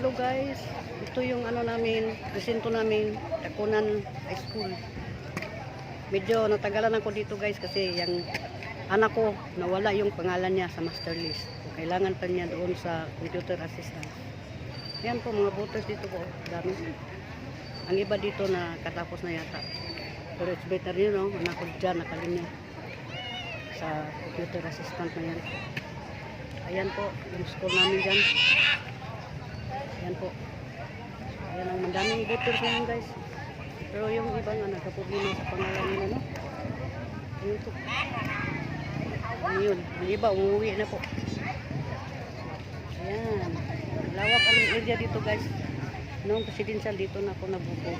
tatlo guys. Ito yung ano namin, presinto namin, Takunan High School. Medyo natagalan ako dito guys kasi yung anak ko nawala yung pangalan niya sa master list. Kailangan pa niya doon sa computer assistant. Yan po mga voters dito po, dami. Ang iba dito na katapos na yata. Pero it's better yun, no? Anak ko dyan, nakalinya sa computer assistant na yan. Ayan po, yung school namin dyan. Ayan po. Ayan ang madaming voters ngayon guys. Pero yung iba nga nagkaproblema sa pangalan nila, no? Ayun po. Ayun, ang iba umuwi na po. Ayan. Lawak ang area dito guys. Noong presidential dito na ako nabuko.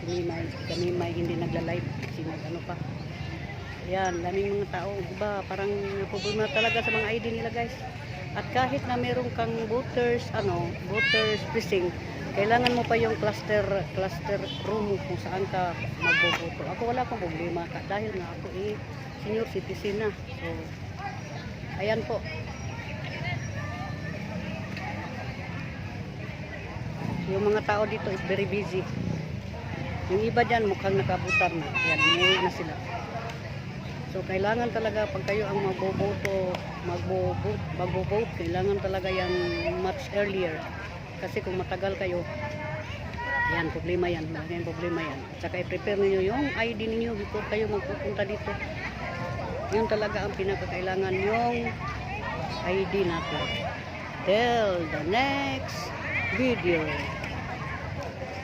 Kami may hindi nagla-live kasi ano pa. Ayan, daming mga tao. Iba, parang problema talaga sa mga ID nila guys. At kahit na meron kang voters precinct, kailangan mo pa yung cluster room kung saan ka magboboto. Ako wala akong problema dahil nga ako senior citizen na. So, ayan po. Yung mga tao dito is very busy. Yung iba dyan mukhang nakabutar na. Yan, umuwi na sila. So, kailangan talaga pag kayo ang magbo-vote, kailangan talaga yung much earlier. Kasi kung matagal kayo, yan, problema yan. Malaking problema yan. At saka i-prepare ninyo yung ID ninyo before kayo magpupunta dito. Yun talaga ang pinakakailangan yung ID natin. Till the next video.